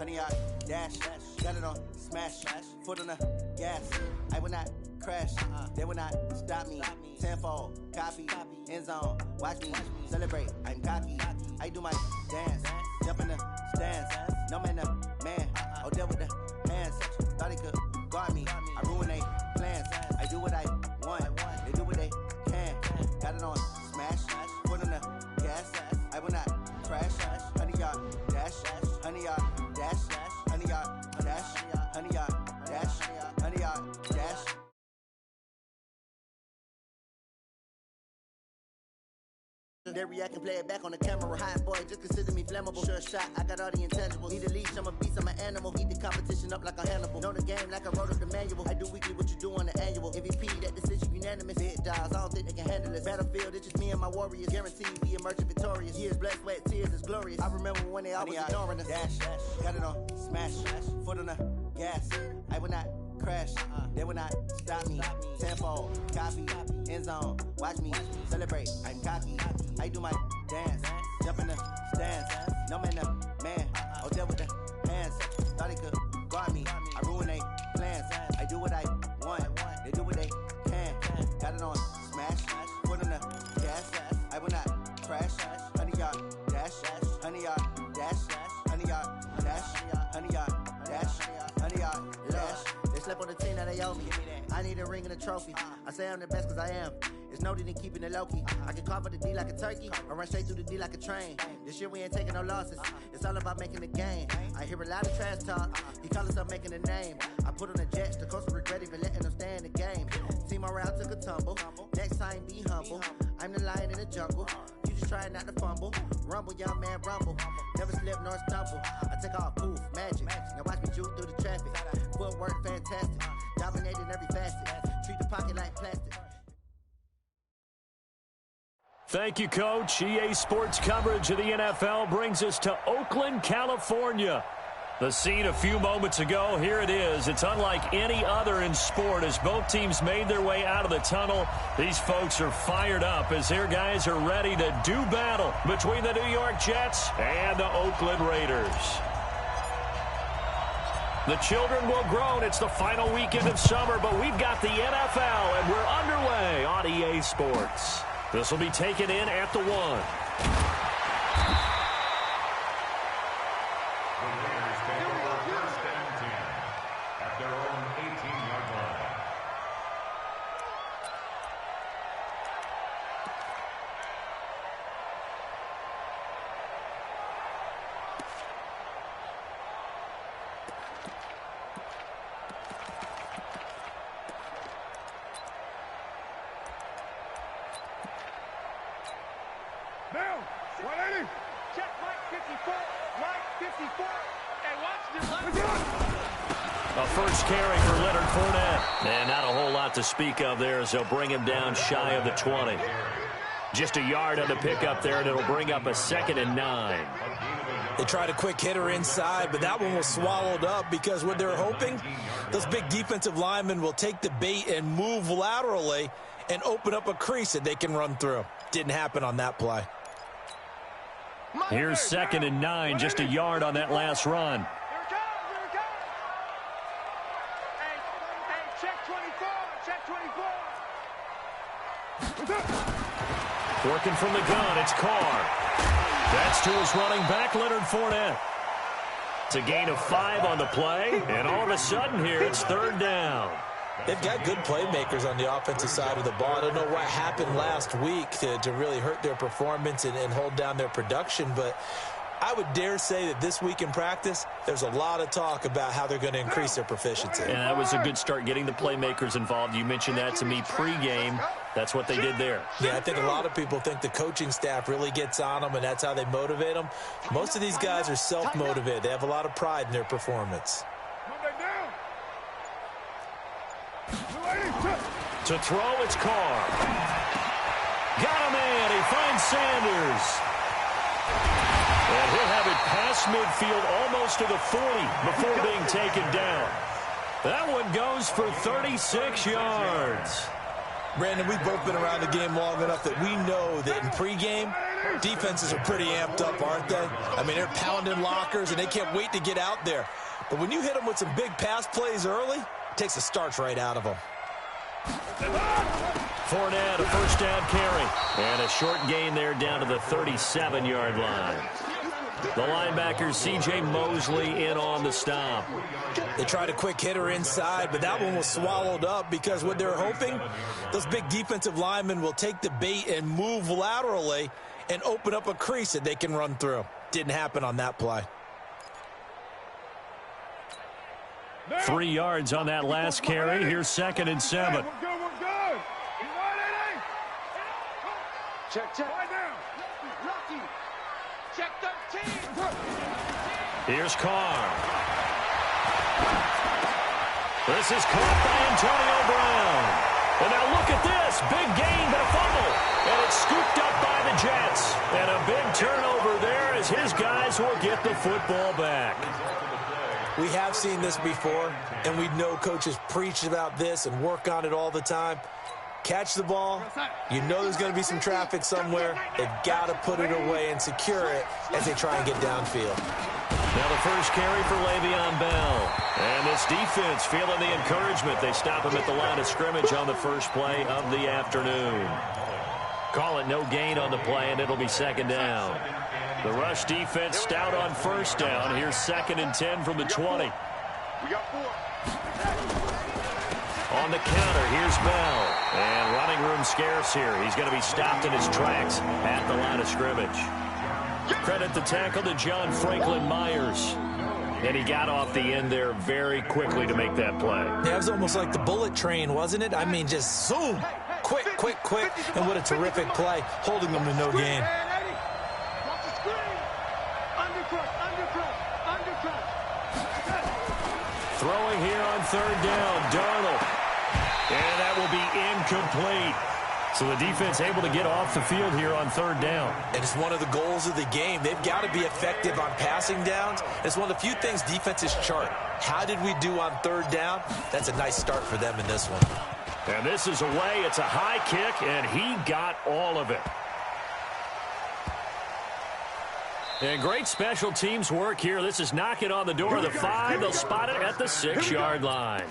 honey yard, dash, got it on, smash, foot on the gas. I will not crash, they will not stop me. Tenfold, copy, end zone, watch me celebrate. I'm cocky, I do my dance, jump in the stands. No man, man, oh deal with the hands. Thought he could guard me, I ruin they plans. I do what I want, they do what they can. Got it on, smash, foot on the gas. I will not crash, honey yard, dash, honey yard, dash, honey yard, dash, honey yard, dash, honey yard, dash. They react and play it back on the camera. Hot boy, just consider me flammable. Sure shot, I got all the intangibles. Need a leash, I'm a beast, I'm an animal. Eat the competition up like a Hannibal. Know the game like I wrote up the manual. I do weekly what you do on the annual. MVP, that decision unanimous. Big dogs, I don't think they can handle this. Battlefield, it's just me and my warriors. Guaranteed we emerge victorious. Years, blood, sweat, tears, it's glorious. I remember when they always ignoring us. Dash, got it on, smash, foot on the gas. I will not crash, they will not stop me. Tenfold, copy, end zone, watch me celebrate. I'm cocky, I do my dance, jump in the stands. No man, man, oh deal with the hands. Thought he could guard me, I ruin they plans. I do what I want, they do what they can. Got it on, smash, foot on the gas. I will not crash, honey yard, dash, honey yard, dash, honey yard, dash, honey yard, dash, honey yard, dash. They slept on the team that they owe me. I need a ring and a trophy. I say I'm the best cause I am. It's no need in keeping it low-key. I can carve the D like a turkey or run straight through the D like a train. This year we ain't taking no losses. It's all about making the game. I hear a lot of trash talk. He call himself making a name. I put on the Jets. The coach will regret even letting them stay in the game. Team around took a tumble. Next time be humble. I'm the lion in the jungle. You just try not to fumble. Rumble, young man, rumble. Never slip nor stumble. I take off, poof, magic. Now watch me juke through the traffic. Footwork fantastic. Dominating every facet. Treat the pocket like plastic. Thank you, Coach. EA Sports coverage of the NFL brings us to Oakland, California. The scene a few moments ago, here it is. It's unlike any other in sport as both teams made their way out of the tunnel. These folks are fired up as their guys are ready to do battle between the New York Jets and the Oakland Raiders. The children will groan. It's the final weekend of summer, but we've got the NFL, and we're underway on EA Sports. This will be taken in at the 1. The Raiders take over first and 10 at their own 18-yard line. Now, 180. Check Mike 54. Mike 54. And watch this. A first carry for Leonard Fournette. And not a whole lot to speak of there as they'll bring him down shy of the 20. Just a yard on the pickup there, and it'll bring up a 2nd and 9. They tried a quick hitter inside, but that one was swallowed up because what they're hoping, those big defensive linemen will take the bait and move laterally and open up a crease that they can run through. Didn't happen on that play. Here's 2nd and 9, just a yard on that last run. Here it comes. Here it comes. Hey, check 24. Check 24. Working from the gun, it's Carr. That's to his running back, Leonard Fournette. It's a gain of 5 on the play, and all of a sudden here, it's 3rd down. They've got good playmakers on the offensive side of the ball. I don't know what happened last week to really hurt their performance and hold down their production, but I would dare say that this week in practice, there's a lot of talk about how they're going to increase their proficiency. And that was a good start getting the playmakers involved. You mentioned that to me pregame. That's what they did there. Yeah, I think a lot of people think the coaching staff really gets on them, and that's how they motivate them. Most of these guys are self-motivated. They have a lot of pride in their performance. To throw, it's Carr. Got a man. He finds Sanders. And he'll have it past midfield almost to the 40 before being taken down. That one goes for 36 yards. Brandon, we've both been around the game long enough that we know that in pregame, Defenses are pretty amped up, aren't they? I mean, they're pounding lockers, and they can't wait to get out there. But when you hit them with some big pass plays early, it takes the starch right out of them. Fournette, a first down carry. And a short gain there down to the 37-yard line. The linebacker, C.J. Mosley, in on the stop. They tried a quick hitter inside, but that one was swallowed up because what they're hoping, those big defensive linemen will take the bait and move laterally and open up a crease that they can run through. Didn't happen on that play. 3 yards on that last carry. Here's 2nd and 7. We're good. You right, Eddie? Check. Right now. Lucky. Check 13. Here's Carr. This is caught by Antonio Brown. And now look at this. Big gain, but a fumble. And it's scooped up by the Jets. And a big turnover there as his guys will get the football back. We have seen this before, and we know coaches preach about this and work on it all the time. Catch the ball. You know there's going to be some traffic somewhere. They've got to put it away and secure it as they try and get downfield. Now the first carry for Le'Veon Bell. And this defense feeling the encouragement. They stop him at the line of scrimmage on the first play of the afternoon. Call it no gain on the play, and it'll be 2nd down. The rush defense stout on first down. Here's 2nd and 10 from the 20. We got 4. On the counter, here's Bell. And running room scarce here. He's going to be stopped in his tracks at the line of scrimmage. Credit the tackle to John Franklin Myers. And he got off the end there very quickly to make that play. Yeah, it was almost like the bullet train, wasn't it? I mean, just zoom. Quick. And what a terrific play, holding them to no gain. Throwing here on 3rd down, Darnold. And that will be incomplete. So the defense able to get off the field here on 3rd down. And it's one of the goals of the game. They've got to be effective on passing downs. It's one of the few things defenses chart. How did we do on 3rd down? That's a nice start for them in this one. And this is away. It's a high kick, and he got all of it. And great special teams work here. This is knocking on the door of the 5. They'll spot it at the 6-yard line.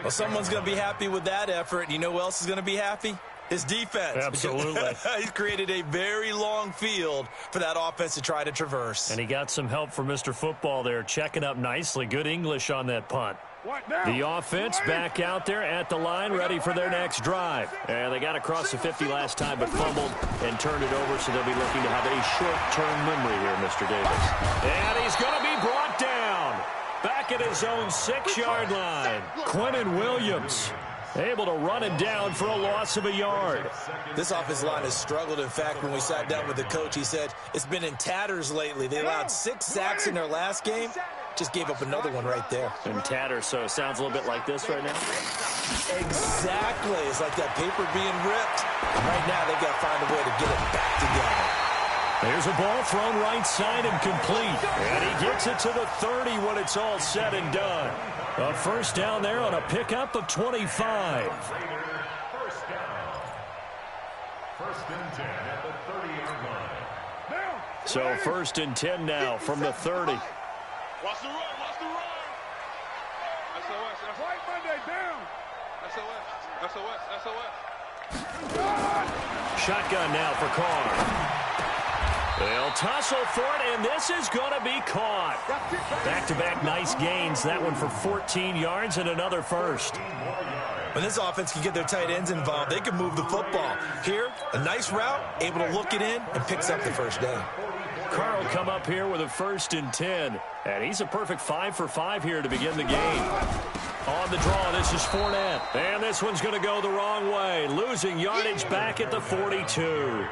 Well, someone's going to be happy with that effort. You know who else is going to be happy? His defense. Absolutely. He's created a very long field for that offense to try to traverse. And he got some help from Mr. Football there, checking up nicely. Good English on that punt. The offense back out there at the line, ready for their next drive. And they got across the 50 last time, but fumbled and turned it over, so they'll be looking to have a short-term memory here, Mr. Davis. And he's going to be brought down back at his own 6-yard line. Quinnen Williams able to run it down for a loss of a yard. This offensive line has struggled. In fact, when we sat down with the coach, he said it's been in tatters lately. They allowed 6 sacks in their last game. Just gave up another one right there. In tatters, so it sounds a little bit like this right now. Exactly. It's like that paper being ripped. And right now, they've got to find a way to get it back together. There's a ball thrown right side and complete. And he gets it to the 30 when it's all said and done. A first down there on a pickup of 25. First down. 1st and 10 at the 30-yard line. So 1st and 10 now from the 30. Watch the run. SOS. White Monday down. SOS. Shotgun now for Carr. They'll tussle for it, and this is going to be caught. Back-to-back nice gains. That one for 14 yards and another first. When this offense can get their tight ends involved, they can move the football. Here, a nice route, able to look it in, and picks up the first down. Carr will come up here with a 1st and 10. And he's a perfect 5 for 5 here to begin the game. On the draw, this is Fournette. And this one's going to go the wrong way. Losing yardage back at the 42.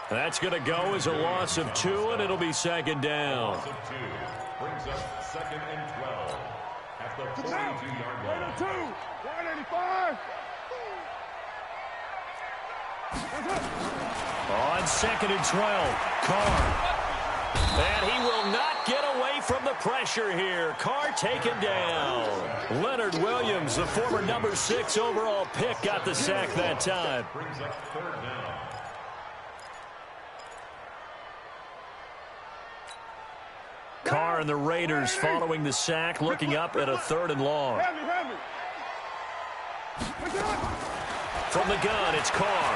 That's going to go as a loss of 2, and it'll be 2nd down. Loss of 2 brings up 2nd and 12 at the 42-yard line. 2, 185. On 2nd and 12, Carr. And he will not get away from the pressure here. Carr taken down. Leonard Williams, the former number 6 overall pick, got the sack that time. Brings up 3rd down. Carr and the Raiders following the sack, looking up at a 3rd and long. From the gun, it's Carr.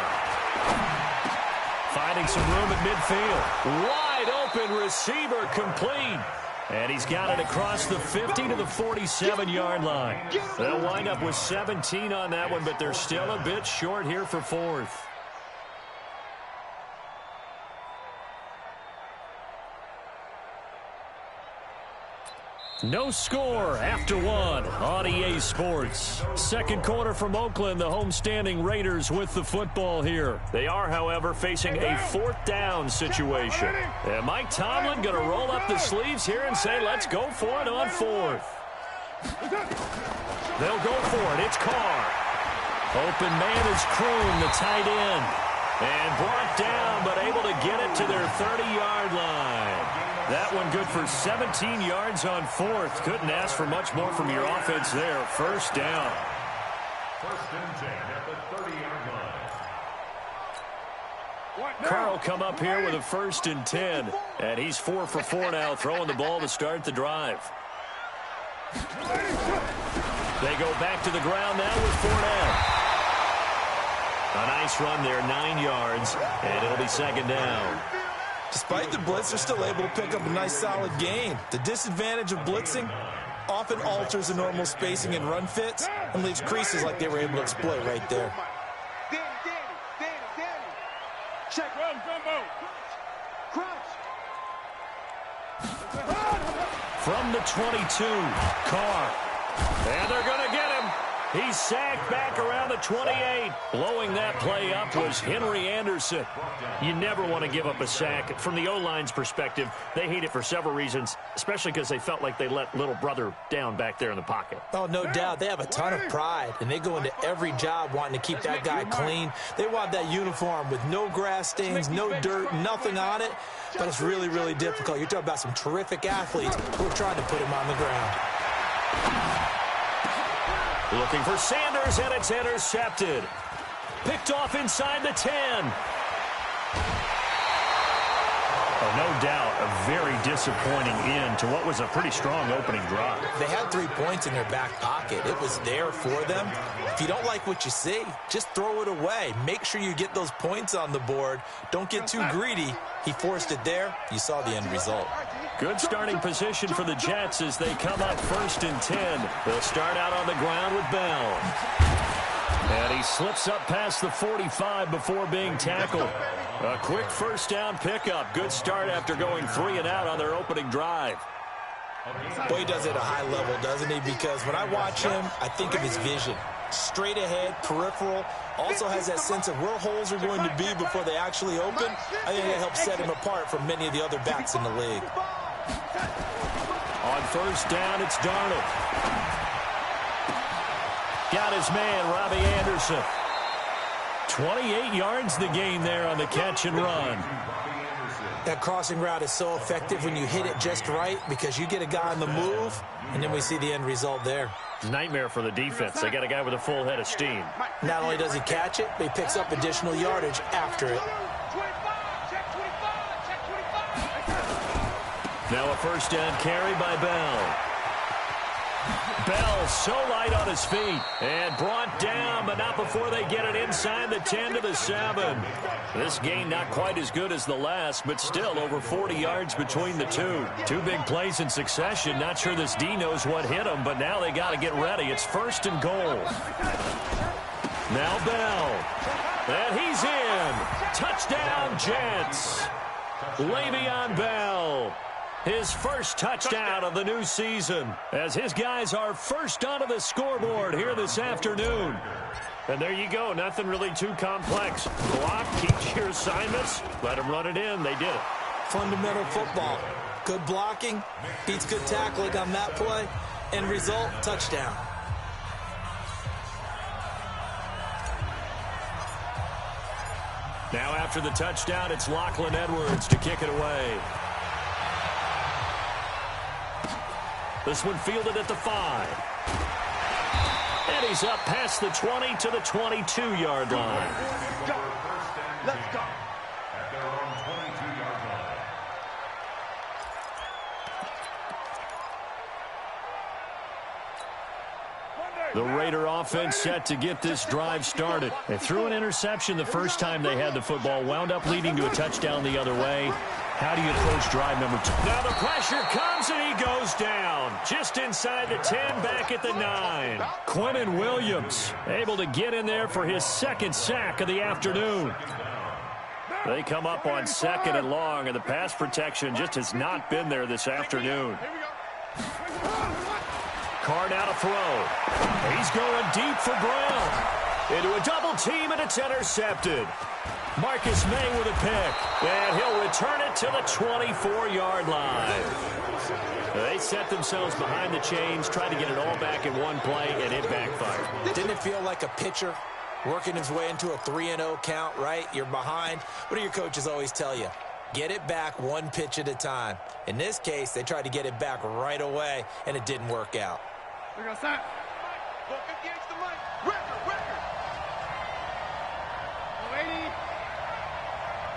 Finding some room at midfield. Wide open receiver complete. And he's got it across the 50 to the 47-yard line. They'll wind up with 17 on that one, but they're still a bit short here for 4th. No score after 1 on EA Sports. Second quarter from Oakland, the homestanding Raiders with the football here. They are, however, facing a 4th down situation. And Mike Tomlin going to roll up the sleeves here and say, let's go for it on 4th. They'll go for it. It's Carr. Open man is Kroon, the tight end. And brought down, but able to get it to their 30-yard line. That one good for 17 yards on 4th. Couldn't ask for much more from your offense there. First down. 1st and 10 at the 30-yard line. Carr will come up here with a 1st and 10. And he's 4 for 4 now, throwing the ball to start the drive. They go back to the ground now with Fournette. A nice run there, 9 yards, and it'll be 2nd down. Despite the blitz, they're still able to pick up a nice solid gain. The disadvantage of blitzing often alters the normal spacing and run fits and leaves creases like they were able to exploit right there. Danny. Check, run, gumbo. Crouch. From the 22, Carr. And they're going to get him. He's sacked back around the 28. Blowing that play up was Henry Anderson. You never want to give up a sack. From the O-line's perspective, they hate it for several reasons, especially because they felt like they let little brother down back there in the pocket. Oh, no doubt. They have a ton of pride, and they go into every job wanting to keep that guy clean. They want that uniform with no grass stains, no dirt, nothing on it. But it's really, really difficult. You're talking about some terrific athletes who are trying to put him on the ground. Looking for Sanders, and it's intercepted. Picked off inside the 10. Oh, no doubt, a very disappointing end to what was a pretty strong opening drive. They had 3 points in their back pocket. It was there for them. If you don't like what you see, just throw it away. Make sure you get those points on the board. Don't get too greedy. He forced it there. You saw the end result. Good starting position for the Jets as they come up 1st and 10. They'll start out on the ground with Bell. And he slips up past the 45 before being tackled. A quick 1st down pickup. Good start after going 3 and out on their opening drive. Boy, he does it at a high level, doesn't he? Because when I watch him, I think of his vision. Straight ahead, peripheral. Also has that sense of where holes are going to be before they actually open. I think that helps set him apart from many of the other backs in the league. On 1st down, it's Darnold. Got his man, Robbie Anderson. 28 yards the gain there on the catch and run. That crossing route is so effective when you hit it just right because you get a guy on the move, and then we see the end result there. Nightmare for the defense. They got a guy with a full head of steam. Not only does he catch it, but he picks up additional yardage after it. Now a 1st down carry by Bell. Bell so light on his feet and brought down, but not before they get it inside the 10 to the 7. This gain not quite as good as the last, but still over 40 yards between the two. 2 big plays in succession. Not sure this D knows what hit him, but now they got to get ready. It's 1st and goal. Now Bell. And he's in. Touchdown, Jets. Le'Veon Bell. His first touchdown of the new season as his guys are first onto the scoreboard here this afternoon. And there you go. Nothing really too complex. Block, teach your assignments, let them run it in. They did it. Fundamental football. Good blocking, beats good tackling on that play. End result, touchdown. Now after the touchdown, it's Lachlan Edwards to kick it away. This one fielded at the 5. And he's up past the 20 to the 22-yard line. Let's go. At their own 22-yard The Raider offense set to get this drive started. They threw an interception the first time they had the football, wound up leading to a touchdown the other way. How do you approach drive number 2? Now the pressure comes and he goes down. Just inside the 10, back at the 9. Quinnen Williams able to get in there for his second sack of the afternoon. They come up on 2nd and long, and the pass protection just has not been there this afternoon. Carr now to throw. He's going deep for Brown. Into a double team, and it's intercepted. Marcus May with a pick, and he'll return it to the 24-yard line. They set themselves behind the chains, tried to get it all back in one play, and it backfired. Didn't it feel like a pitcher working his way into a 3-0 count, right? You're behind. What do your coaches always tell you? Get it back one pitch at a time. In this case, they tried to get it back right away, and it didn't work out. We're going to start. 58's the mic. Record.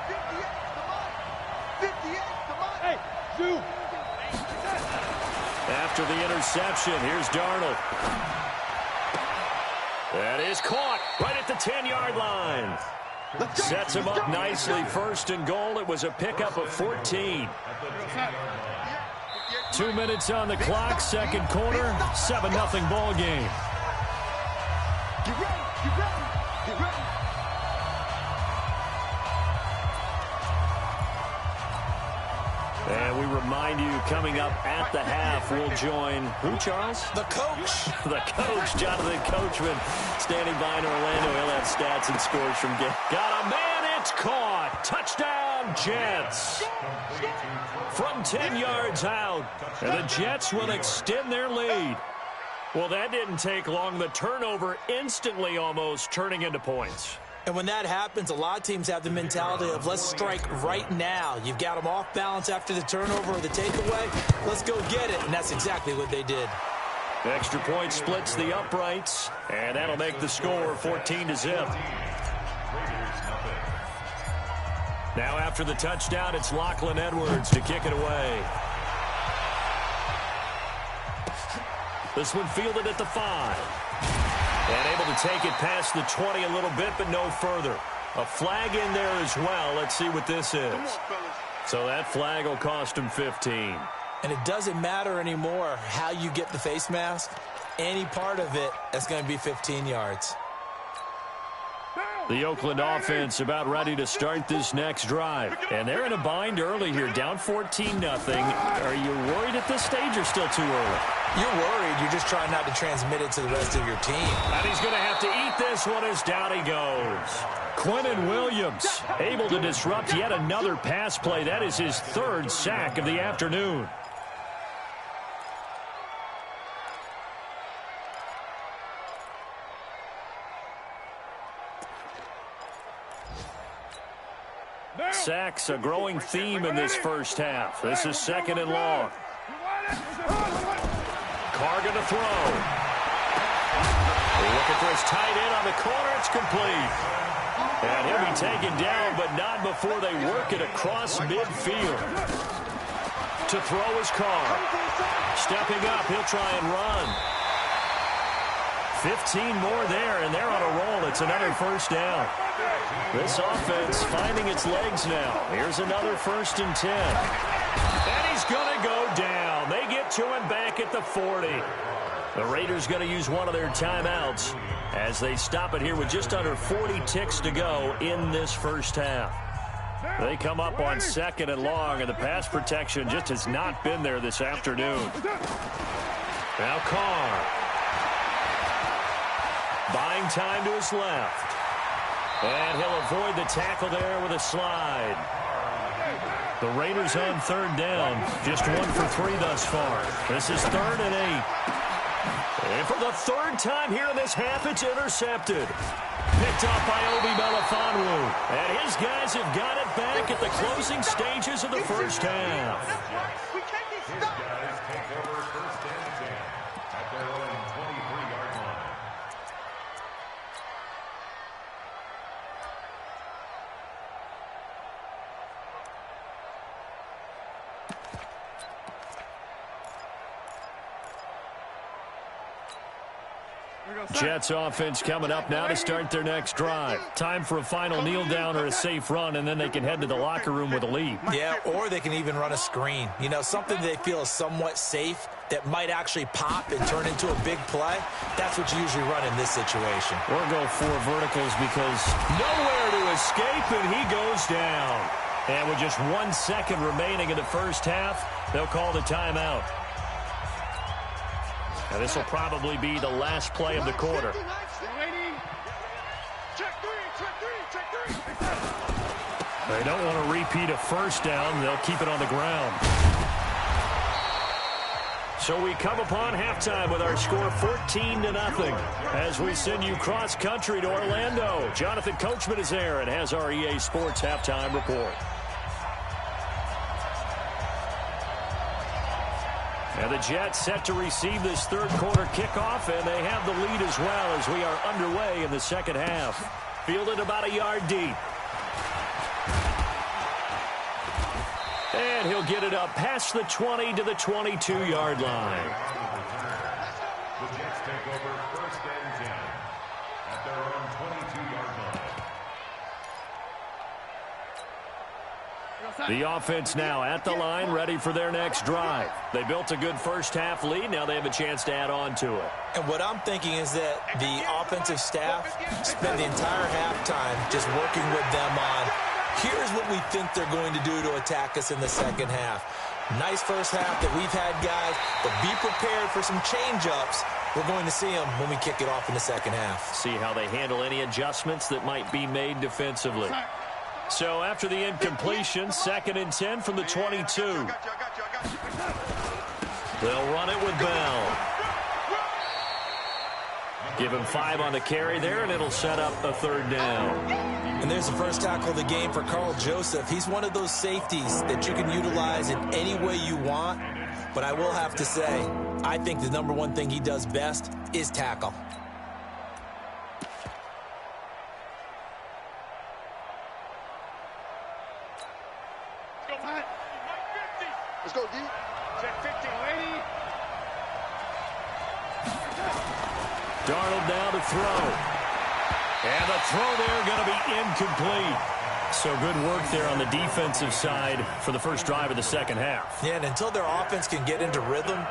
58's the mic. 58's the mic. Hey, Zoo. After the interception, here's Darnold. That is caught right at the 10-yard line. Sets him up nicely. 1st and goal. It was a pickup of 14. 2 minutes on the clock. 2nd quarter. 7-0 ball game. Get ready. And we remind you, coming up at the half, we'll join who, Charles? The coach. The coach, Jonathan Coachman, standing by in Orlando. He'll have stats and scores from game. Got a man, it's caught. Touchdown, Jets. From 10 yards out. And the Jets will extend their lead. Well, that didn't take long. The turnover instantly almost turning into points. And when that happens, a lot of teams have the mentality of let's strike right now. You've got them off balance after the turnover or the takeaway. Let's go get it. And that's exactly what they did. Extra point splits the uprights, and that'll make the score 14-0. Now after the touchdown, it's Lachlan Edwards to kick it away. This one fielded at the 5. And able to take it past the 20 a little bit, but no further. A flag in there as well. Let's see what this is. So that flag will cost him 15. And it doesn't matter anymore how you get the face mask. Any part of it, that's going to be 15 yards. The Oakland offense about ready to start this next drive. And they're in a bind early here, down 14-0. Are you worried at this stage or still too early? You're worried. You're just trying not to transmit it to the rest of your team. And he's going to have to eat this one as down he goes. Quinnen Williams able to disrupt yet another pass play. That is his 3rd sack of the afternoon. Sacks a growing theme in this first half. This is 2nd and long. Carr going to throw. Looking for his tight end on the corner. It's complete. And he'll be taken down, but not before they work it across midfield. To throw is Carr. Stepping up, he'll try and run. 15 more there, and they're on a roll. It's another 1st down. This offense finding its legs now. Here's another 1st and 10. And he's going to go down. They get to him back at the 40. The Raiders going to use one of their timeouts as they stop it here with just under 40 ticks to go in this first half. They come up on 2nd and long, and the pass protection just has not been there this afternoon. Now Carr. Buying time to his left. And he'll avoid the tackle there with a slide. The Raiders on 3rd down. Just 1 for 3 thus far. This is 3rd and 8. And for the 3rd time here in this half, it's intercepted. Picked up by Obi Melifonwu. And his guys have got it back at the closing stages of the first half. We can't be His stuck. guys take over 1st and 10 at their own 23-yard line. Jets offense coming up now to start their next drive. Time for a final kneel down or a safe run, and then they can head to the locker room with a lead. Yeah, or they can even run a screen. You know, something they feel is somewhat safe that might actually pop and turn into a big play. That's what you usually run in this situation. Or go 4 verticals because nowhere to escape, and he goes down. And with just 1 second remaining in the first half, they'll call the timeout. Now this will probably be the last play of the quarter. They don't want to repeat a first down. They'll keep it on the ground. So we come upon halftime with our score 14-0 as we send you cross-country to Orlando. Jonathan Coachman is there and has our EA Sports halftime report. And the Jets set to receive this third quarter kickoff, and they have the lead as well as we are underway in the second half. Fielded about a yard deep. And he'll get it up past the 20 to the 22-yard line. The Jets take over 1st and 10 at their own 22-yard line. The offense now at the line, ready for their next drive. They built a good first-half lead. Now they have a chance to add on to it. And what I'm thinking is that the offensive staff spend the entire halftime just working with them on, here's what we think they're going to do to attack us in the second half. Nice first half that we've had, guys, but be prepared for some change-ups. We're going to see them when we kick it off in the second half. See how they handle any adjustments that might be made defensively. So after the incompletion, 2nd and 10 from the 22. They'll run it with Bell. Give him 5 on the carry there, and it'll set up a 3rd down. And there's the first tackle of the game for Carl Joseph. He's one of those safeties that you can utilize in any way you want. But I will have to say, I think the number one thing he does best is tackle. Let's go, D. Check 50, lady. Darnold now to throw. And the throw there going to be incomplete. So good work there on the defensive side for the first drive of the second half. Yeah, and until their offense can get into rhythm,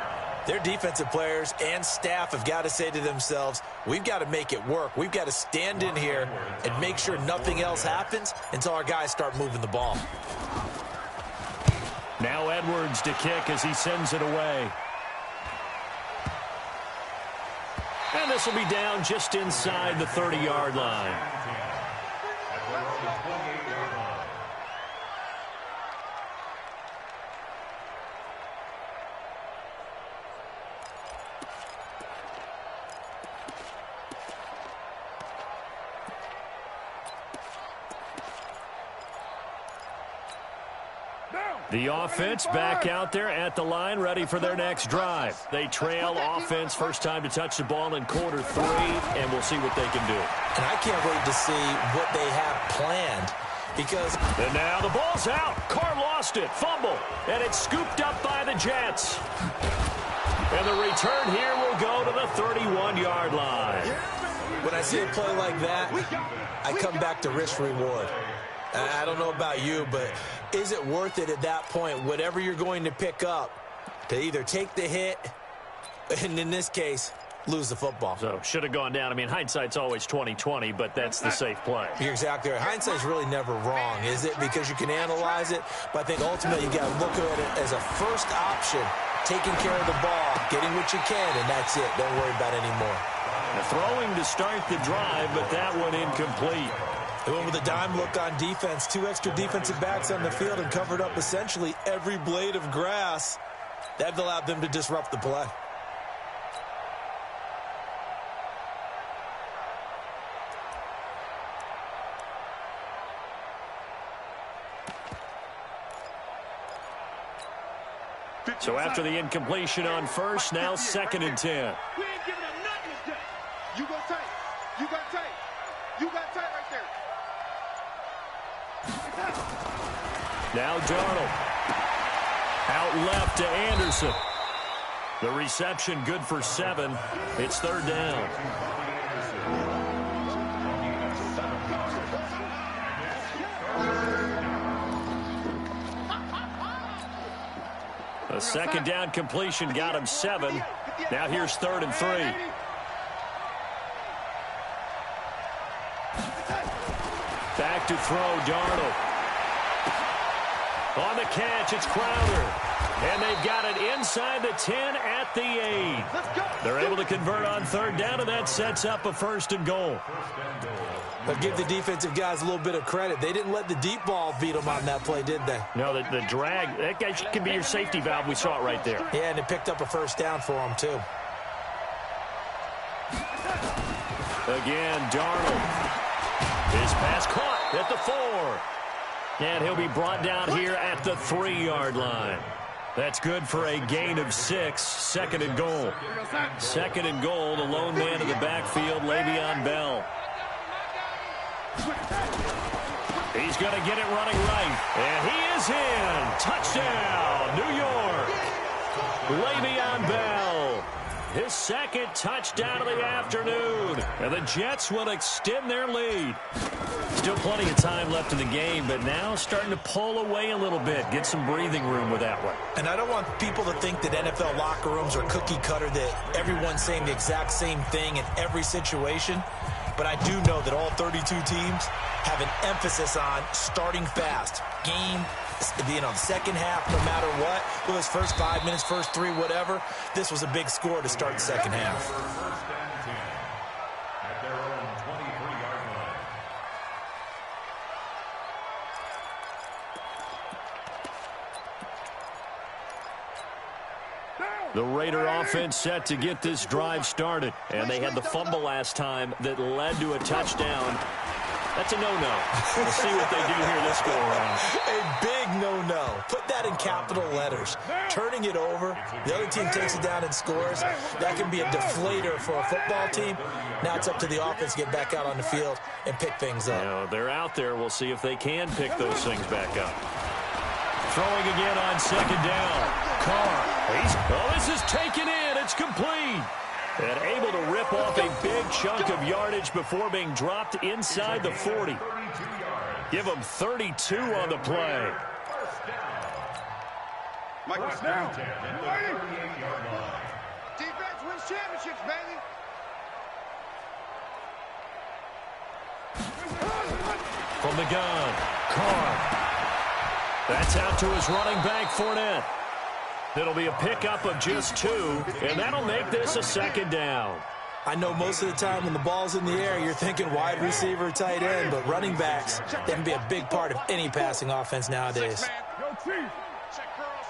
their defensive players and staff have got to say to themselves, we've got to make it work. We've got to stand in here and make sure nothing else happens until our guys start moving the ball. Now Edwards to kick as he sends it away. And this will be down just inside the 30-yard line. The offense back out there at the line, ready for their next drive. They trail offense, first time to touch the ball in quarter 3, and we'll see what they can do. And I can't wait to see what they have planned because... And now the ball's out. Carr lost it, fumble, and it's scooped up by the Jets. And the return here will go to the 31-yard line. When I see a play like that, I come back to risk reward. I don't know about you, but is it worth it at that point, whatever you're going to pick up, to either take the hit, and in this case, lose the football? So, should have gone down. I mean, hindsight's always 20/20, but that's the safe play. You're exactly right. Hindsight's really never wrong, is it? Because you can analyze it, but I think ultimately you got to look at it as a first option, taking care of the ball, getting what you can, and that's it. Don't worry about it anymore. Throwing to start the drive, but that one incomplete. They went with a dime look on defense. 2 extra defensive backs on the field and covered up essentially every blade of grass. That allowed them to disrupt the play. So after the incompletion on first, now 2nd and 10. We ain't giving up nothing today. You go tight. You got tight. You got tight right there. Now Darnold. Out left to Anderson. The reception good for 7. It's third down. A second down completion got him 7. Now here's 3rd and 3. Back to throw, Darnold. On the catch, it's Crowder. And they've got it inside the 10 at the 8. They're able to convert on 3rd down, and that sets up a 1st and goal. But give the defensive guys a little bit of credit. They didn't let the deep ball beat them on that play, did they? No, the drag, that guy can be your safety valve. We saw it right there. Yeah, and it picked up a 1st down for them, too. Again, Darnold. His pass caught at the 4. And he'll be brought down here at the 3-yard line. That's good for a gain of 6. 2nd and goal. 2nd and goal, the lone man in the backfield, Le'Veon Bell. He's going to get it running right. And he is in. Touchdown, New York. Le'Veon Bell. His 2nd touchdown of the afternoon. And the Jets will extend their lead. Still plenty of time left in the game, but now starting to pull away a little bit. Get some breathing room with that one. And I don't want people to think that NFL locker rooms are cookie cutter, that everyone's saying the exact same thing in every situation. But I do know that all 32 teams have an emphasis on starting fast. The second half, no matter what, with those first 5 minutes, first 3, whatever, this was a big score to start the second half. First and 10 at their own 23-yard line. The Raider offense set to get this drive started. And they had the fumble last time that led to a touchdown. That's a no-no. We'll see what they do here this go-around. A big no-no. Put that in capital letters. Turning it over, the other team takes it down and scores. That can be a deflator for a football team. Now it's up to the offense to get back out on the field and pick things up. You know, they're out there. We'll see if they can pick those things back up. Throwing again on 2nd down. Carr. This is taken in. It's complete. And able to rip off a big chunk of yardage before being dropped inside the 40. Give them 32 on the play. First down. Defense wins championships, baby. From the gun, Carr. That's out to his running back, Fournette. It'll be a pickup of just 2, and that'll make this a 2nd down. I know most of the time when the ball's in the air, you're thinking wide receiver, tight end, but running backs, that can be a big part of any passing offense nowadays. Yo, Chief. Check curls.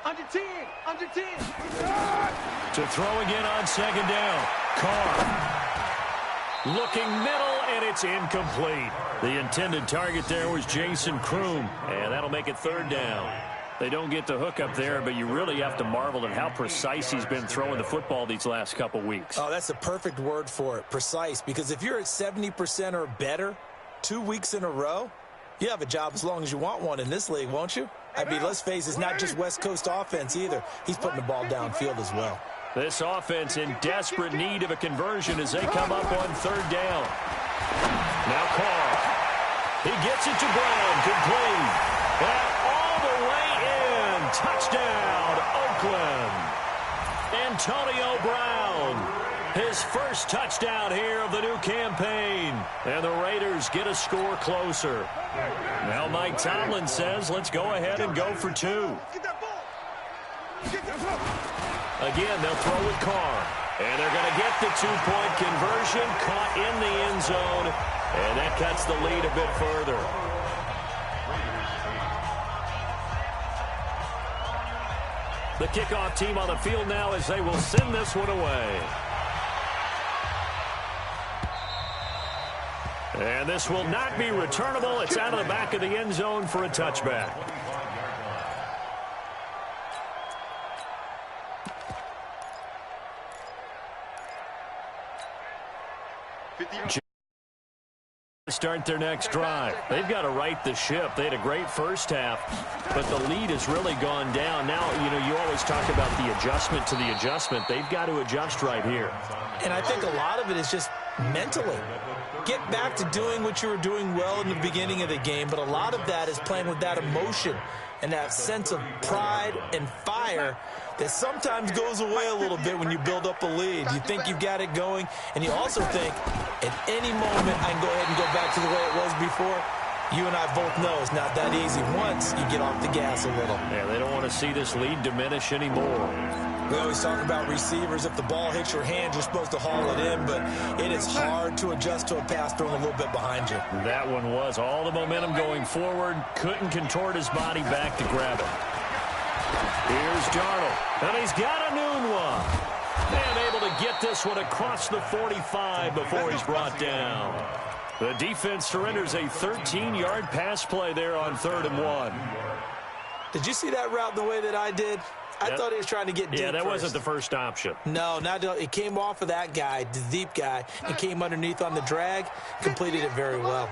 Under 10. To throw again on 2nd down, Carr. Looking middle, and it's incomplete. The intended target there was Jason Kroom, and that'll make it 3rd down. They don't get the hook up there, but you really have to marvel at how precise he's been throwing the football these last couple weeks. Oh, that's the perfect word for it, precise, because if you're at 70% or better 2 weeks in a row, you have a job as long as you want one in this league, won't you? I mean, let's face it, it's not just West Coast offense either. He's putting the ball downfield as well. This offense in desperate need of a conversion as they come up on 3rd down. Now Carr. He gets it to Brown, complete. And all the way in. Touchdown, Oakland. Antonio Brown. His first touchdown here of the new campaign. And the Raiders get a score closer. Now Mike Tomlin says, let's go ahead and go for 2. Again, they'll throw with Carr. And they're going to get the 2-point conversion, caught in the end zone. And that cuts the lead a bit further. The kickoff team on the field now as they will send this one away. And this will not be returnable. It's out of the back of the end zone for a touchback. start their next drive. They've got to right the ship. They had a great first half, but the lead has really gone down. Now, you always talk about the adjustment to the adjustment. They've got to adjust right here. And I think a lot of it is just mentally. Get back to doing what you were doing well in the beginning of the game, but a lot of that is playing with that emotion and that sense of pride and fire that sometimes goes away a little bit when you build up a lead. You think you've got it going, and you also think at any moment I can go ahead and go back to the way it was before. You and I both know it's not that easy once you get off the gas a little. Yeah, they don't want to see this lead diminish anymore. We always talk about receivers. If the ball hits your hand, you're supposed to haul it in, but it is hard to adjust to a pass thrown a little bit behind you. That one was all the momentum going forward. Couldn't contort his body back to grab it. Here's Darnold, and he's got a noon one. And able to get this one across the 45 before he's brought down. The defense surrenders a 13-yard pass play there on 3rd and 1. Did you see that route the way that I did? I thought he was trying to get deep. Yeah, that wasn't the first option. No, it came off of that guy, the deep guy, and came underneath on the drag, completed it very well.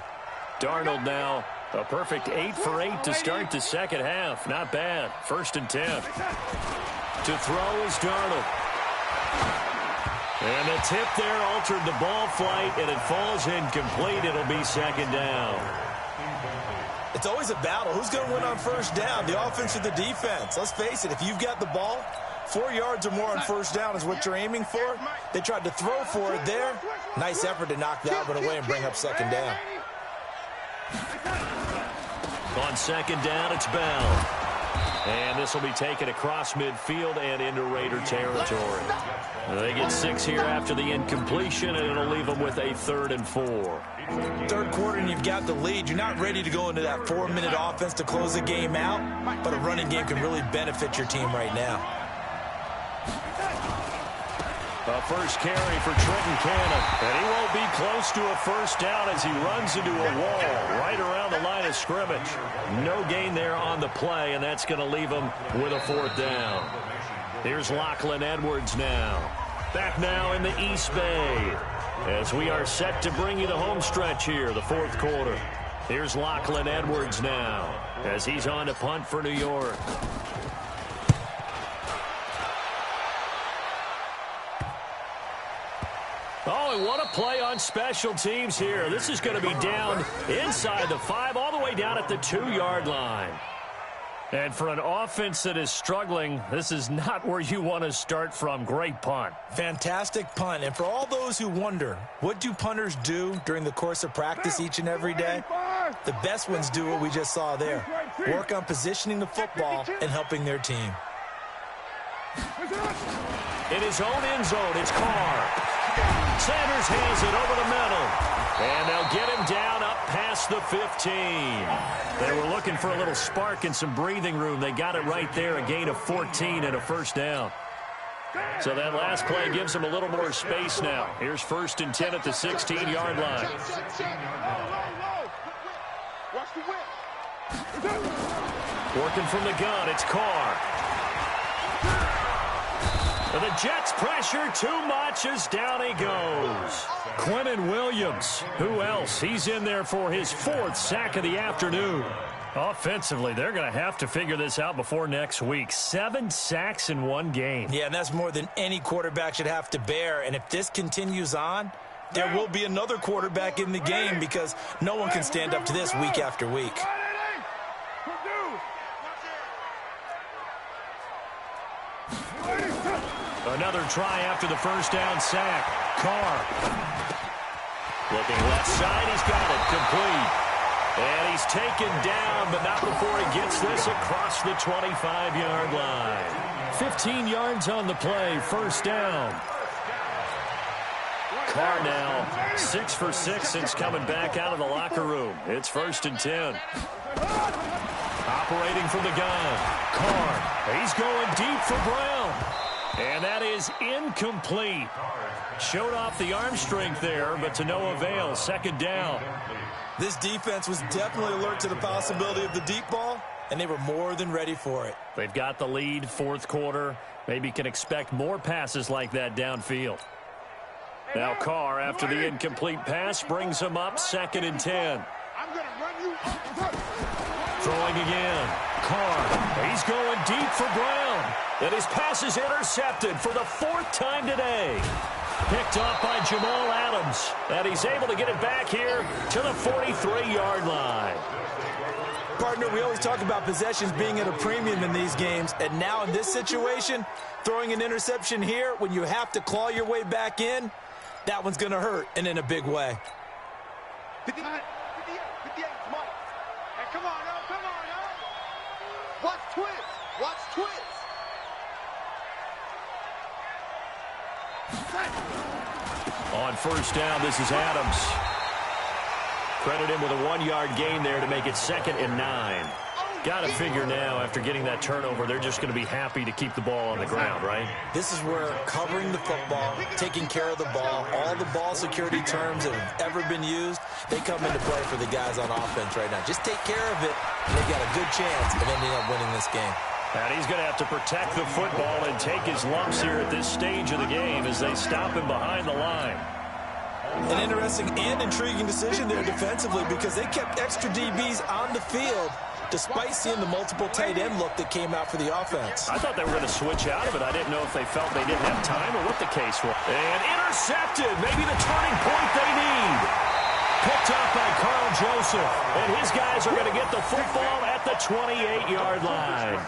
Darnold now, a perfect 8 for 8 to start the second half. Not bad. 1st and 10. To throw is Darnold. And the tip there altered the ball flight, and it falls incomplete. It'll be 2nd down. It's always a battle. Who's going to win on 1st down, the offense or the defense? Let's face it, if you've got the ball, 4 yards or more on 1st down is what you're aiming for. They tried to throw for it there. Nice effort to knock that one away and bring up 2nd down. On 2nd down, it's Bell. And this will be taken across midfield and into Raider territory. They get 6 here after the incompletion, and it'll leave them with a 3rd and 4. 3rd quarter, and you've got the lead. You're not ready to go into that 4-minute offense to close the game out, but a running game can really benefit your team right now. A first carry for Trenton Cannon, and he won't be close to a 1st down as he runs into a wall right around the line of scrimmage. No gain there on the play, and that's going to leave him with a 4th down. Here's Lachlan Edwards now. Back now in the East Bay as we are set to bring you the home stretch here, the 4th quarter. Here's Lachlan Edwards now as he's on to punt for New York. Oh, and what a play on special teams here. This is going to be down inside the 5, all the way down at the 2-yard line. And for an offense that is struggling, this is not where you want to start from. Great punt. Fantastic punt. And for all those who wonder, what do punters do during the course of practice each and every day? The best ones do what we just saw there. Work on positioning the football and helping their team. In his own end zone, it's Carr. Sanders has it over the middle. And they'll get him down up past the 15. They were looking for a little spark and some breathing room. They got it right there, a gain of 14 and a 1st down. So that last play gives them a little more space now. Here's 1st and 10 at the 16-yard line. Working from the gun, it's Carr. The Jets pressure too much as down he goes. Quentin Williams, who else? He's in there for his 4th sack of the afternoon. Offensively, they're going to have to figure this out before next week. 7 sacks in one game. Yeah, and that's more than any quarterback should have to bear. And if this continues on, there will be another quarterback in the game because no one can stand up to this week after week. Another try after the 1st down sack. Carr. Looking left side, he's got it complete. And he's taken down, but not before he gets this across the 25-yard line. 15 yards on the play, 1st down. Carr now 6 for 6 since coming back out of the locker room. It's 1st and 10. Operating from the gun. Carr. He's going deep for Brown. And that is incomplete. Showed off the arm strength there, but to no avail. 2nd down. This defense was definitely alert to the possibility of the deep ball, and they were more than ready for it. They've got the lead, 4th quarter. Maybe can expect more passes like that downfield. Now Carr, after the incomplete pass, brings him up 2nd and 10. I'm going to run you up front. Throwing again. Carr, he's going deep for Brown. And his pass is intercepted for the 4th time today. Picked off by Jamal Adams. And he's able to get it back here to the 43-yard line. Partner, we always talk about possessions being at a premium in these games. And now in this situation, throwing an interception here when you have to claw your way back in, that one's going to hurt, and in a big way. 58, come on. Hey, come on, now, come on, now. Watch twins. Watch twins. On 1st down, this is Adams. Credit him with a 1-yard gain there to make it 2nd and 9. Got to figure now, after getting that turnover, they're just going to be happy to keep the ball on the ground, right? This is where covering the football, taking care of the ball, all the ball security terms that have ever been used, they come into play for the guys on offense right now. Just take care of it, and they've got a good chance of ending up winning this game. And he's going to have to protect the football and take his lumps here at this stage of the game as they stop him behind the line. An interesting and intriguing decision there defensively because they kept extra DBs on the field despite seeing the multiple tight end look that came out for the offense. I thought they were going to switch out of it. I didn't know if they felt they didn't have time or what the case was. And intercepted, maybe the turning point they need. Picked up by Carl Joseph. And his guys are going to get the football at the 28-yard line.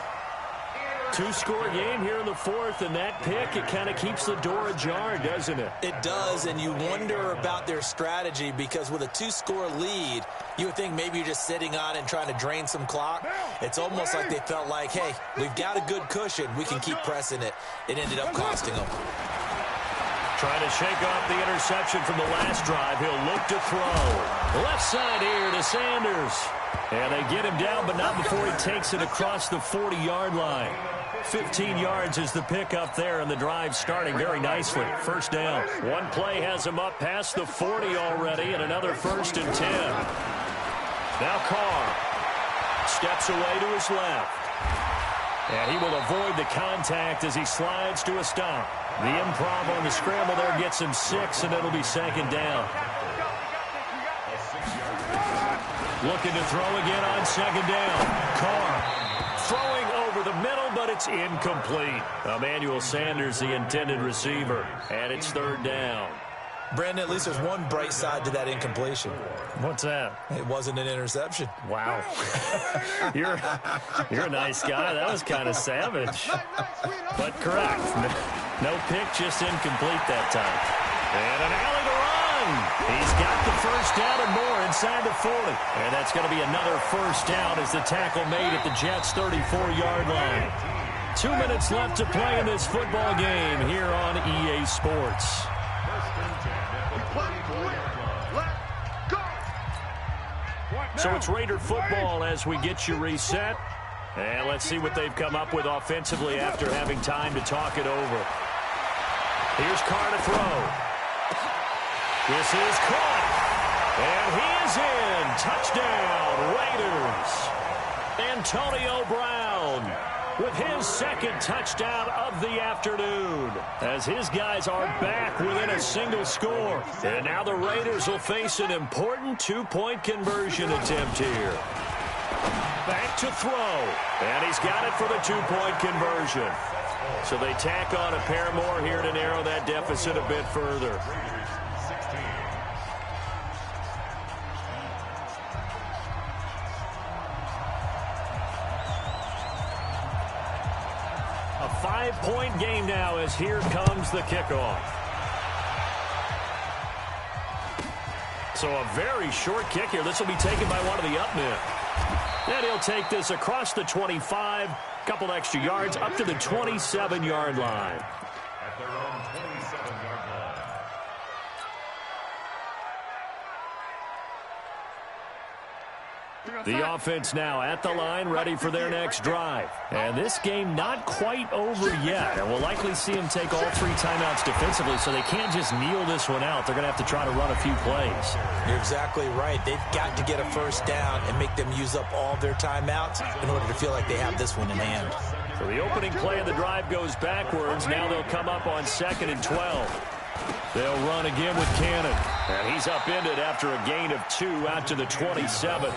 2-score game here in the 4th, and that pick, it kind of keeps the door ajar, doesn't it? It does, and you wonder about their strategy because with a 2-score lead, you would think maybe you're just sitting on and trying to drain some clock. It's almost like they felt like, hey, we've got a good cushion. We can keep pressing it. It ended up costing them. Trying to shake off the interception from the last drive. He'll look to throw. Left side here to Sanders. And they get him down, but not before he takes it across the 40-yard line. 15 yards is the pickup there, and the drive starting very nicely. 1st down. One play has him up past the 40 already, and another 1st and 10. Now Carr steps away to his left. And he will avoid the contact as he slides to a stop. The improv on the scramble there gets him 6, and it'll be 2nd down. Looking to throw again on 2nd down. Carr throwing over the middle, but it's incomplete. Emmanuel Sanders, the intended receiver, and it's 3rd down. Brandon, at least there's one bright side to that incompletion. What's that? It wasn't an interception. Wow. You're a nice guy. That was kind of savage. But correct. No pick, just incomplete that time. And an alley to run. He's got the 1st down and more inside the 40. And that's going to be another 1st down as the tackle made at the Jets' 34-yard line. 2 minutes left to play in this football game here on EA Sports. So it's Raider football as we get you reset. And let's see what they've come up with offensively after having time to talk it over. Here's Carr to throw. This is caught. And he is in. Touchdown, Raiders. Antonio Brown with his 2nd touchdown of the afternoon as his guys are back within a single score. And now the Raiders will face an important 2-point conversion attempt here. Back to throw. And he's got it for the 2-point conversion. So they tack on a pair more here to narrow that deficit a bit further. A 5-point game now as here comes the kickoff. So a very short kick here. This will be taken by one of the up men. And he'll take this across the 25, couple extra yards, up to the 27-yard line. At their own 27-yard line. The offense now at the line, ready for their next drive. And this game not quite over yet. And we'll likely see them take all 3 timeouts defensively, so they can't just kneel this one out. They're going to have to try to run a few plays. You're exactly right. They've got to get a 1st down and make them use up all their timeouts in order to feel like they have this one in hand. So the opening play of the drive goes backwards. Now they'll come up on 2nd and 12. They'll run again with Cannon. And he's upended after a gain of 2 out to the 27.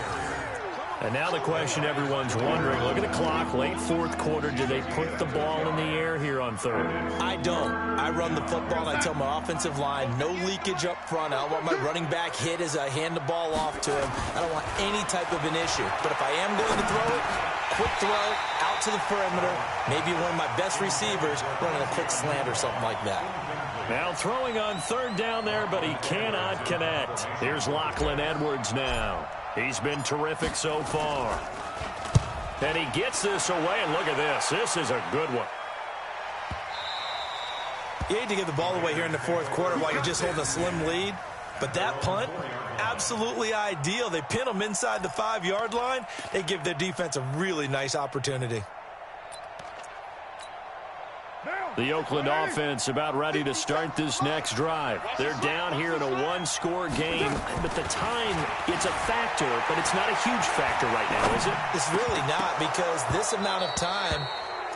And now the question everyone's wondering, look at the clock, late fourth quarter, do they put the ball in the air here on third? I don't. I run the football, and I tell my offensive line, no leakage up front. I don't want my running back hit as I hand the ball off to him. I don't want any type of an issue. But if I am going to throw it, quick throw, out to the perimeter, maybe one of my best receivers running a quick slant or something like that. Now throwing on third down there, but he cannot connect. Here's Lachlan Edwards now. He's been terrific so far. And he gets this away, and look at this. This is a good one. You hate to give the ball away here in the fourth quarter while you're just holding a slim lead. But that punt, absolutely ideal. They pin them inside the 5-yard line. They give their defense a really nice opportunity. The Oakland offense about ready to start this next drive. They're down here in a one-score game, but the time, it's a factor, but it's not a huge factor right now, is it? It's really not, because this amount of time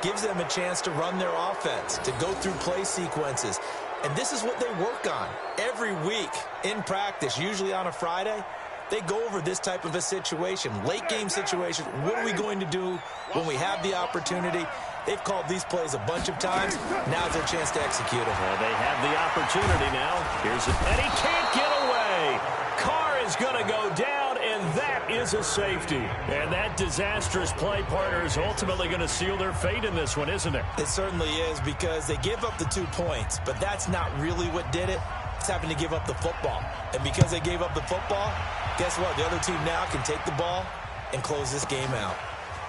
gives them a chance to run their offense, to go through play sequences. And this is what they work on every week in practice, usually on a Friday. They go over this type of a situation, late-game situation. What are we going to do when we have the opportunity? They've called these plays a bunch of times. Now's their chance to execute them. Well, they have the opportunity now. Here's it, and he can't get away. Carr is going to go down, and that is a safety. And that disastrous play partner is ultimately going to seal their fate in this one, isn't it? It certainly is, because they give up the 2 points, but that's not really what did it. It's having to give up the football. And because they gave up the football, guess what? The other team now can take the ball and close this game out.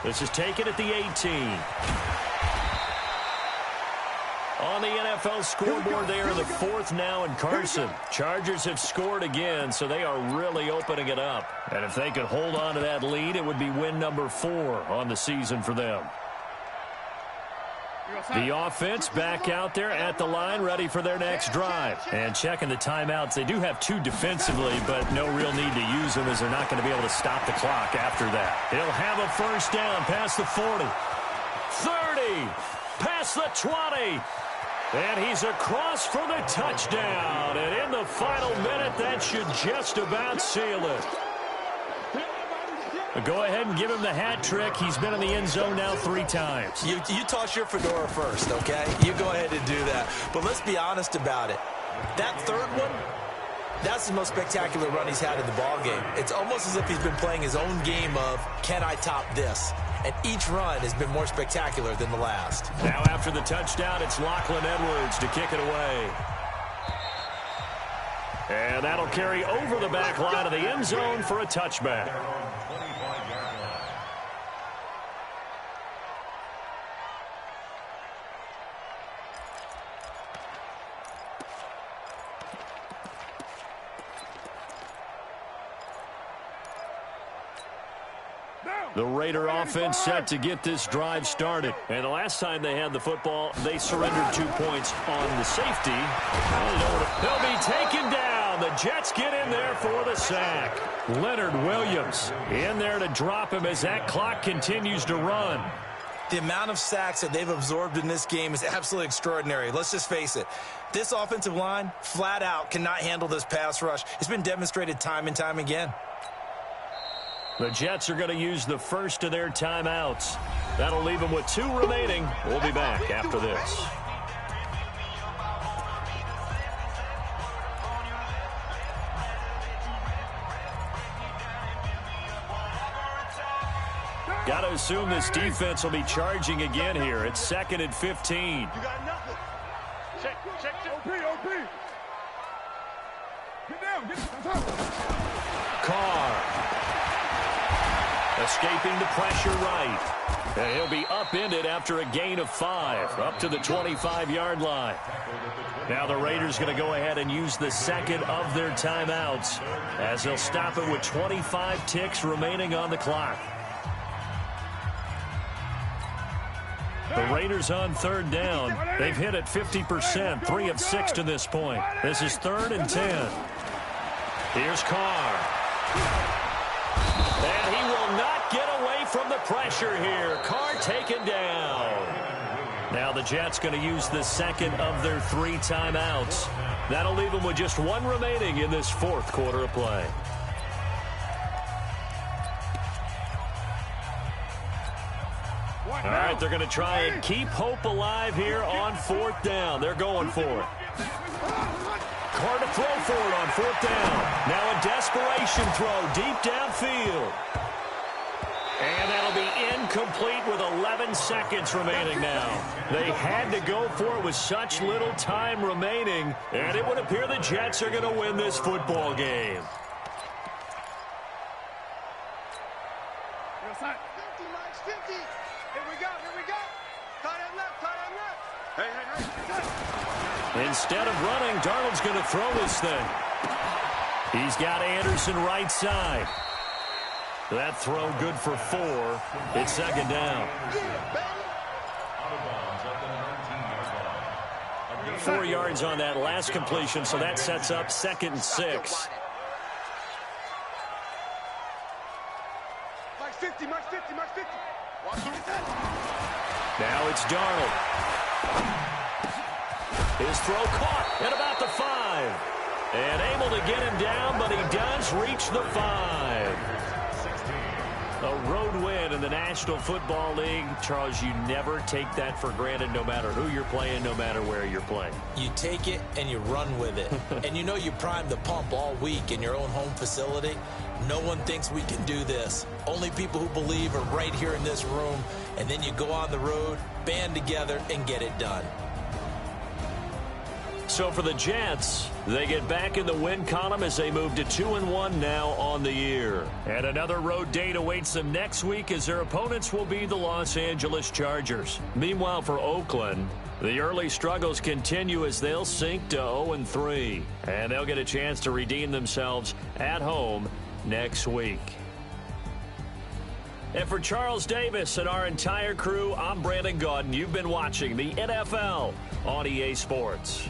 This is taken at the 18. On the NFL scoreboard, they are the 4th now in Carson. Chargers have scored again, so they are really opening it up. And if they could hold on to that lead, it would be win number 4 on the season for them. The offense back out there at the line, ready for their next drive. And checking the timeouts, they do have 2 defensively, but no real need to use them as they're not going to be able to stop the clock after that. He'll have a first down past the 40, 30, past the 20. And he's across for the touchdown. And in the final minute, that should just about seal it. Go ahead and give him the hat trick. He's been in the end zone now 3 times. You toss your fedora first, okay? You go ahead and do that. But let's be honest about it. That third one, that's the most spectacular run he's had in the ballgame. It's almost as if he's been playing his own game of, can I top this? And each run has been more spectacular than the last. Now after the touchdown, it's Lachlan Edwards to kick it away. And that'll carry over the back line of the end zone for a touchback. The Raider offense set to get this drive started. And the last time they had the football, they surrendered 2 points on the safety. They'll be taken down. The Jets get in there for the sack. Leonard Williams in there to drop him as that clock continues to run. The amount of sacks that they've absorbed in this game is absolutely extraordinary. Let's just face it. This offensive line, flat out, cannot handle this pass rush. It's been demonstrated time and time again. The Jets are going to use the first of their timeouts. That'll leave them with 2 remaining. We'll be back after this. Got to assume this defense will be charging again here. It's 2nd and 15. You got nothing. Check. OP. Get down. Carr. Escaping the pressure right. And he'll be upended after a gain of 5, up to the 25-yard line. Now the Raiders going to go ahead and use the second of their timeouts as they'll stop it with 25 ticks remaining on the clock. The Raiders on third down. They've hit it 50%, 3 of 6 to this point. This is 3rd and 10. Here's Carr. And he will not get away from the pressure here. Carr taken down. Now the Jets going to use the second of their 3 timeouts. That'll leave them with just 1 remaining in this 4th quarter of play. All right, they're going to try and keep hope alive here on 4th down. They're going for it. Hard to throw for it on 4th down. Now a desperation throw deep downfield. And that'll be incomplete with 11 seconds remaining now. They had to go for it with such little time remaining, and it would appear the Jets are going to win this football game. 50, Mike, 50. Here we go, here we go. Tight end left, tight end left. Hey. Instead of running, Darnold's going to throw this thing. He's got Anderson right side. That throw good for 4. It's 2nd down. 4 yards on that last completion, so that sets up 2nd and 6. Mike 50, Mike 50, Mike 50. Now it's Darnold. His throw caught at about the 5. And able to get him down, but he does reach the 5. A road win in the National Football League. Charles, you never take that for granted no matter who you're playing, no matter where you're playing. You take it and you run with it. And you know you primed the pump all week in your own home facility. No one thinks we can do this. Only people who believe are right here in this room. And then you go on the road, band together, and get it done. So for the Jets, they get back in the win column as they move to 2-1 now on the year. And another road date awaits them next week as their opponents will be the Los Angeles Chargers. Meanwhile, for Oakland, the early struggles continue as they'll sink to 0-3. And they'll get a chance to redeem themselves at home next week. And for Charles Davis and our entire crew, I'm Brandon Gaudin. You've been watching the NFL on EA Sports.